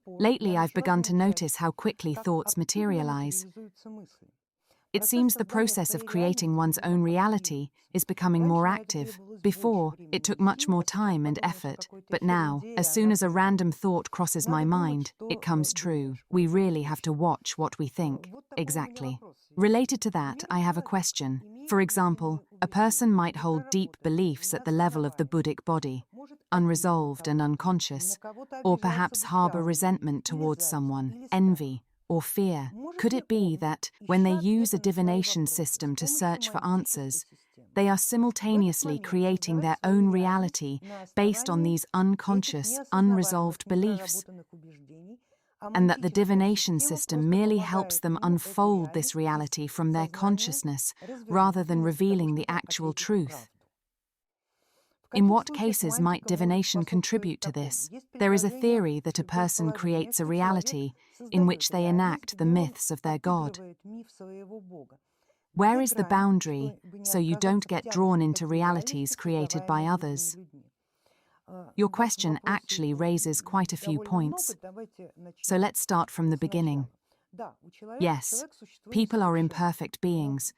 Lately, I've begun to notice how quickly thoughts materialize. It seems the process of creating one's own reality is becoming more active. Before, it took much more time and effort, but now, as soon as a random thought crosses my mind, it comes true. We really have to watch what we think. Exactly. Related to that, I have a question. For example, a person might hold deep beliefs at the level of the Buddhic body, unresolved and unconscious, or perhaps harbor resentment towards someone, envy, or fear. Could it be that, when they use a divination system to search for answers, they are simultaneously creating their own reality based on these unconscious, unresolved beliefs, and that the divination system merely helps them unfold this reality from their consciousness rather than revealing the actual truth? In what cases might divination contribute to this? There is a theory that a person creates a reality in which they enact the myths of their god. Where is the boundary so you don't get drawn into realities created by others? Your question actually raises quite a few points. So let's start from the beginning. Yes, people are imperfect beings,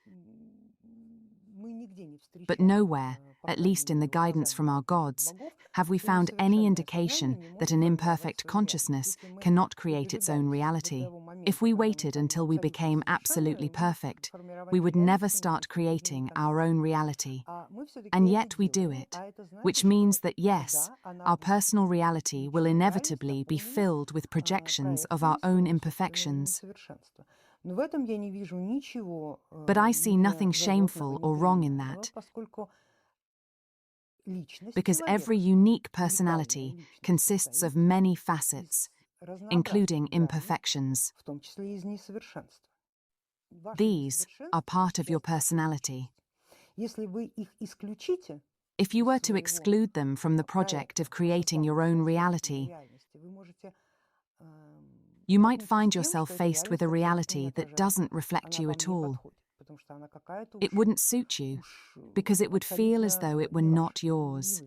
but nowhere, at least in the guidance from our gods, have we found any indication that an imperfect consciousness cannot create its own reality. If we waited until we became absolutely perfect, we would never start creating our own reality. And yet we do it, which means that yes, our personal reality will inevitably be filled with projections of our own imperfections. But I see nothing shameful or wrong in that, because every unique personality consists of many facets, including imperfections. These are part of your personality. If you were to exclude them from the project of creating your own reality, you might find yourself faced with a reality that doesn't reflect you at all. It wouldn't suit you, because it would feel as though it were not yours.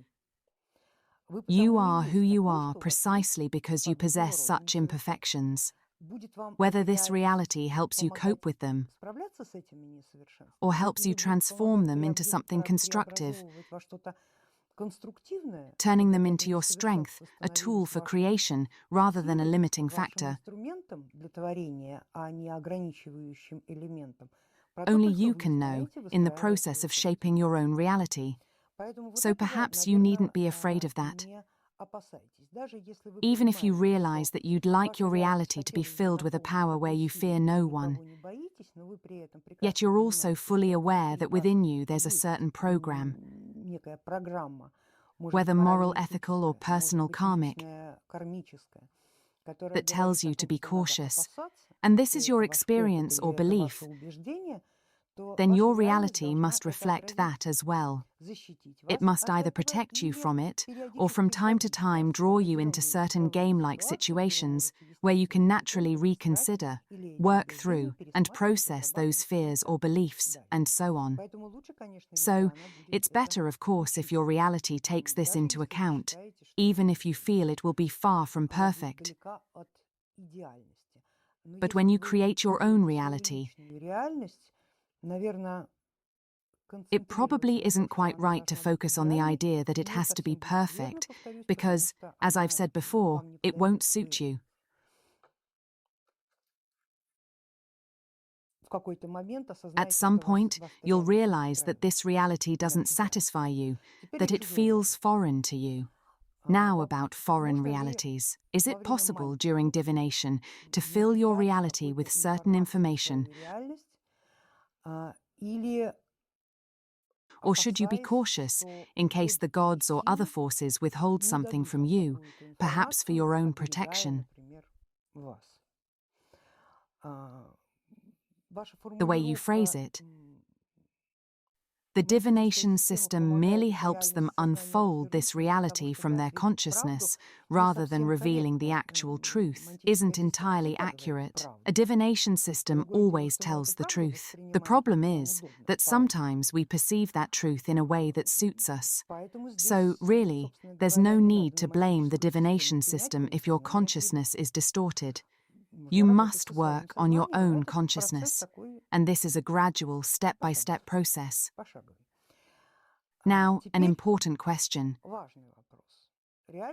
You are who you are precisely because you possess such imperfections. Whether this reality helps you cope with them, or helps you transform them into something constructive, turning them into your strength, a tool for creation rather than a limiting factor. Only you can know in the process of shaping your own reality. So perhaps you needn't be afraid of that. Even if you realize that you'd like your reality to be filled with a power where you fear no one, yet you're also fully aware that within you there's a certain program, whether moral, ethical, or personal karmic, that tells you to be cautious, and this is your experience or belief, then your reality must reflect that as well. It must either protect you from it, or from time to time draw you into certain game-like situations where you can naturally reconsider, work through, and process those fears or beliefs, and so on. So, it's better, of course, if your reality takes this into account, even if you feel it will be far from perfect. But when you create your own reality, it probably isn't quite right to focus on the idea that it has to be perfect, because, as I've said before, it won't suit you. At some point, you'll realize that this reality doesn't satisfy you, that it feels foreign to you. Now about foreign realities. Is it possible during divination to fill your reality with certain information, or should you be cautious in case the gods or other forces withhold something from you, perhaps for your own protection? The way you phrase it, The divination system merely helps them unfold this reality from their consciousness, rather than revealing the actual truth, isn't entirely accurate. A divination system always tells the truth. The problem is that sometimes we perceive that truth in a way that suits us. So, really, there's no need to blame the divination system if your consciousness is distorted. You must work on your own consciousness, and this is a gradual, step-by-step process. Now, an important question.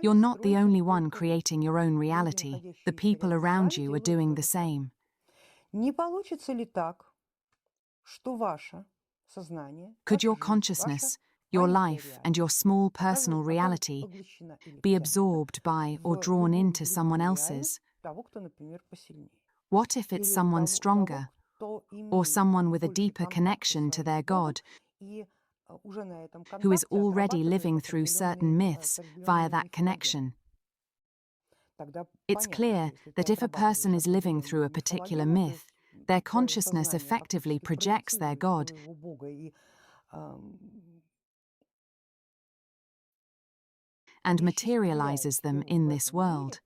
You're not the only one creating your own reality. The people around you are doing the same. Could your consciousness, your life, and your small personal reality be absorbed by or drawn into someone else's? What if it's someone stronger, or someone with a deeper connection to their God, who is already living through certain myths via that connection? It's clear that if a person is living through a particular myth, their consciousness effectively projects their God and materializes them in this world.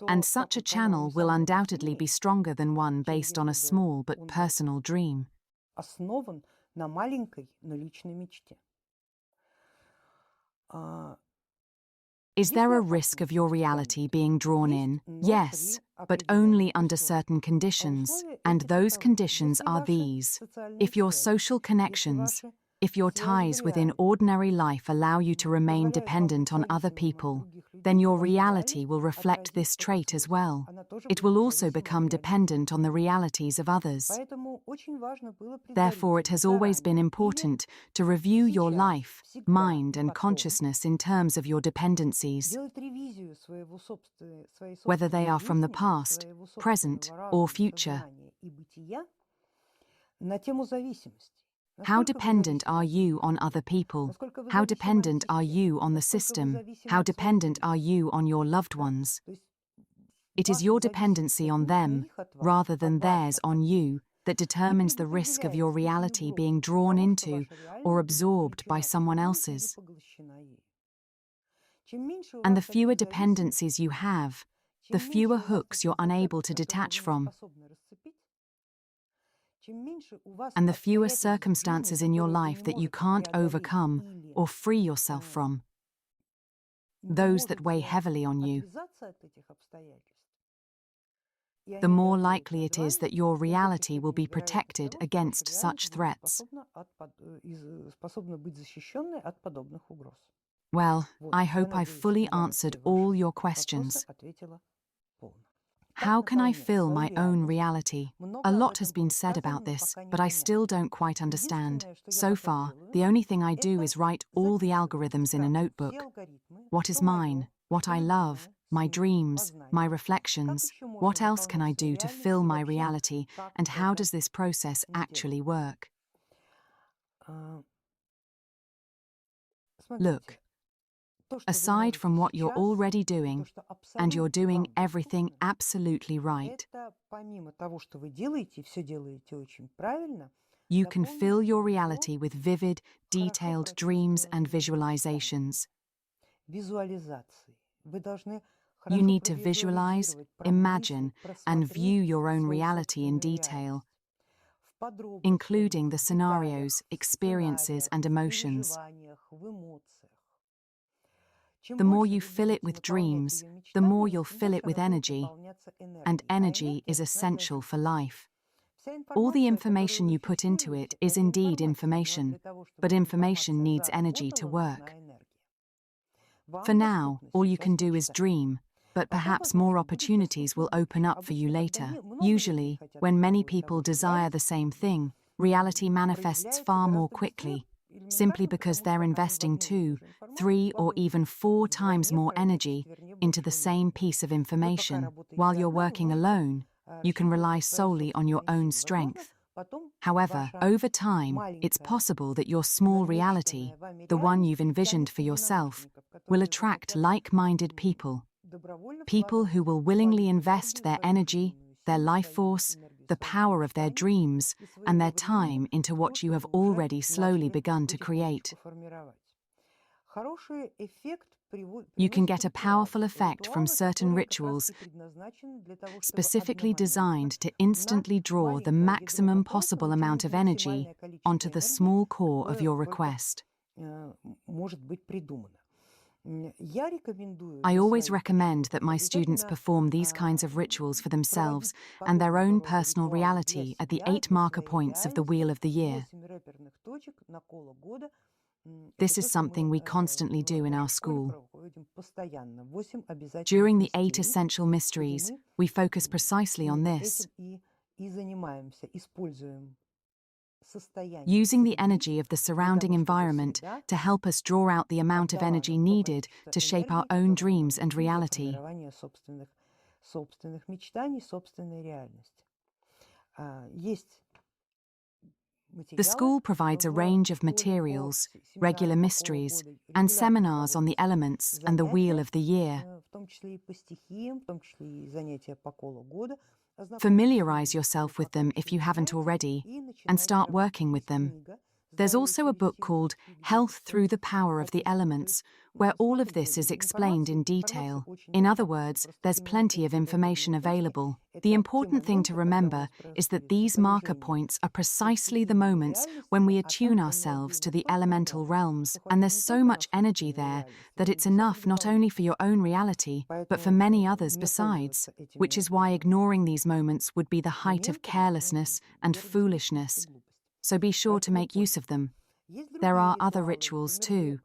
And such a channel will undoubtedly be stronger than one based on a small but personal dream. Is there a risk of your reality being drawn in? Yes, but only under certain conditions, and those conditions are these. If your social connections, if your ties within ordinary life allow you to remain dependent on other people, then your reality will reflect this trait as well. It will also become dependent on the realities of others. Therefore, it has always been important to review your life, mind, and consciousness in terms of your dependencies, whether they are from the past, present, or future. How dependent are you on other people? How dependent are you on the system? How dependent are you on your loved ones? It is your dependency on them, rather than theirs on you, that determines the risk of your reality being drawn into or absorbed by someone else's. And the fewer dependencies you have, the fewer hooks you're unable to detach from, and the fewer circumstances in your life that you can't overcome or free yourself from, those that weigh heavily on you, the more likely it is that your reality will be protected against such threats. Well, I hope I've fully answered all your questions. How can I fill my own reality? A lot has been said about this, but I still don't quite understand. So far, the only thing I do is write all the algorithms in a notebook. What is mine? What I love? My dreams? My reflections? What else can I do to fill my reality? And how does this process actually work? Look. Aside from what you're already doing, and you're doing everything absolutely right, you can fill your reality with vivid, detailed dreams and visualizations. You need to visualize, imagine, and view your own reality in detail, including the scenarios, experiences, and emotions. The more you fill it with dreams, the more you'll fill it with energy, and energy is essential for life. All the information you put into it is indeed information, but information needs energy to work. For now, all you can do is dream, but perhaps more opportunities will open up for you later. Usually, when many people desire the same thing, reality manifests far more quickly, simply because they're investing 2, 3, or even 4 times more energy into the same piece of information. While you're working alone, you can rely solely on your own strength. However, over time, it's possible that your small reality, the one you've envisioned for yourself, will attract like-minded people. People who will willingly invest their energy, their life force, the power of their dreams, and their time into what you have already slowly begun to create. You can get a powerful effect from certain rituals specifically designed to instantly draw the maximum possible amount of energy onto the small core of your request. I always recommend that my students perform these kinds of rituals for themselves and their own personal reality at the 8 marker points of the Wheel of the Year. This is something we constantly do in our school. During the 8 essential mysteries, we focus precisely on this. Using the energy of the surrounding environment to help us draw out the amount of energy needed to shape our own dreams and reality. The school provides a range of materials, regular mysteries, and seminars on the elements and the Wheel of the Year. Familiarize yourself with them if you haven't already, and start working with them. There's also a book called Health Through the Power of the Elements, where all of this is explained in detail. In other words, there's plenty of information available. The important thing to remember is that these marker points are precisely the moments when we attune ourselves to the elemental realms, and there's so much energy there that it's enough not only for your own reality, but for many others besides, which is why ignoring these moments would be the height of carelessness and foolishness. So be sure to make use of them. There are other rituals too.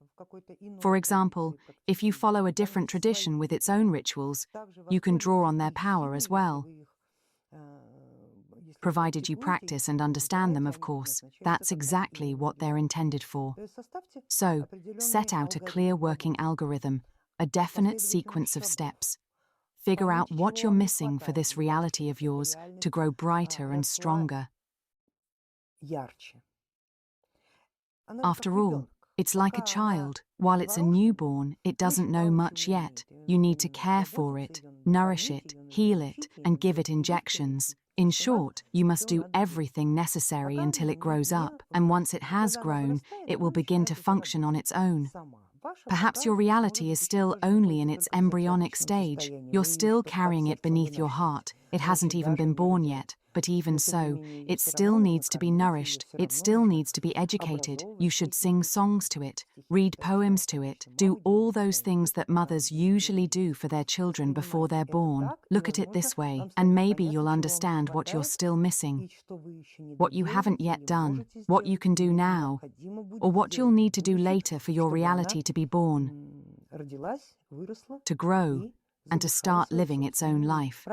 For example, if you follow a different tradition with its own rituals, you can draw on their power as well. Provided you practice and understand them, of course, that's exactly what they're intended for. So, set out a clear working algorithm, a definite sequence of steps. Figure out what you're missing for this reality of yours to grow brighter and stronger. After all, it's like a child. While it's a newborn, it doesn't know much yet. You need to care for it, nourish it, heal it, and give it injections. In short, you must do everything necessary until it grows up, and once it has grown, it will begin to function on its own. Perhaps your reality is still only in its embryonic stage. You're still carrying it beneath your heart. It hasn't even been born yet. But even so, it still needs to be nourished, it still needs to be educated. You should sing songs to it, read poems to it, do all those things that mothers usually do for their children before they're born. Look at it this way, and maybe you'll understand what you're still missing, what you haven't yet done, what you can do now, or what you'll need to do later for your reality to be born, to grow, and to start living its own life.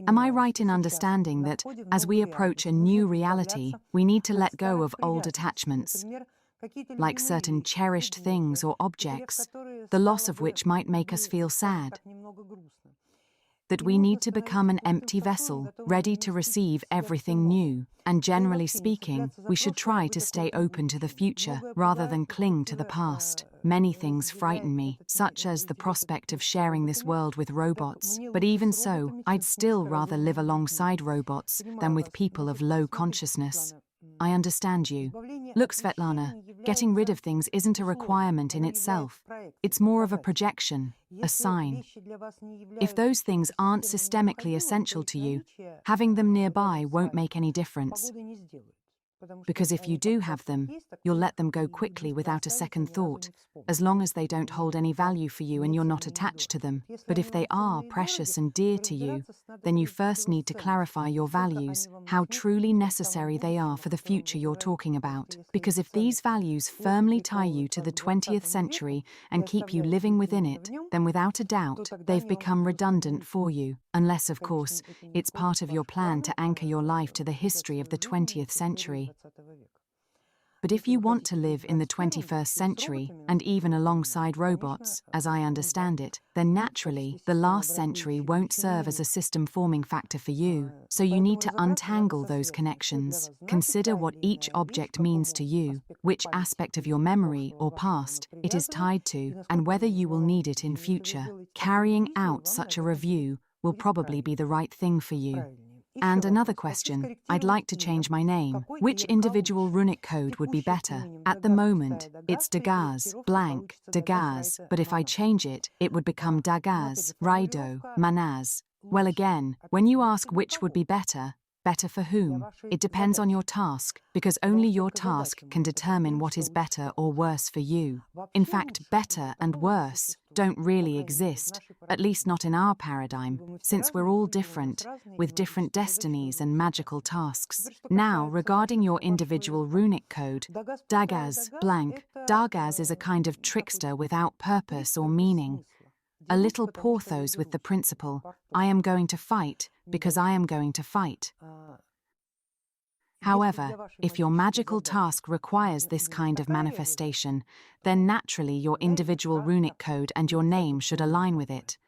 Am I right in understanding that, as we approach a new reality, we need to let go of old attachments, like certain cherished things or objects, the loss of which might make us feel sad? That we need to become an empty vessel, ready to receive everything new. And generally speaking, we should try to stay open to the future, rather than cling to the past. Many things frighten me, such as the prospect of sharing this world with robots. But even so, I'd still rather live alongside robots than with people of low consciousness. I understand you. Look, Svetlana, getting rid of things isn't a requirement in itself. It's more of a projection, a sign. If those things aren't systemically essential to you, having them nearby won't make any difference. Because if you do have them, you'll let them go quickly without a second thought, as long as they don't hold any value for you and you're not attached to them. But if they are precious and dear to you, then you first need to clarify your values, how truly necessary they are for the future you're talking about. Because if these values firmly tie you to the 20th century and keep you living within it, then without a doubt, they've become redundant for you. Unless, of course, it's part of your plan to anchor your life to the history of the 20th century. But if you want to live in the 21st century, and even alongside robots, as I understand it, then naturally, the last century won't serve as a system-forming factor for you. So you need to untangle those connections. Consider what each object means to you, which aspect of your memory or past it is tied to, and whether you will need it in future. Carrying out such a review will probably be the right thing for you. And another question, I'd like to change my name. Which individual runic code would be better? At the moment, it's Dagaz, blank, Dagaz, but if I change it, it would become Dagaz, Raido, Manaz. Well again, when you ask which would be better for whom, it depends on your task, because only your task can determine what is better or worse for you. In fact, better and worse don't really exist, at least not in our paradigm, since we're all different, with different destinies and magical tasks. Now, regarding your individual runic code, Dagaz, blank, Dagaz is a kind of trickster without purpose or meaning. A little porthos with the principle, I am going to fight because I am going to fight. However, if your magical task requires this kind of manifestation, then naturally your individual runic code and your name should align with it.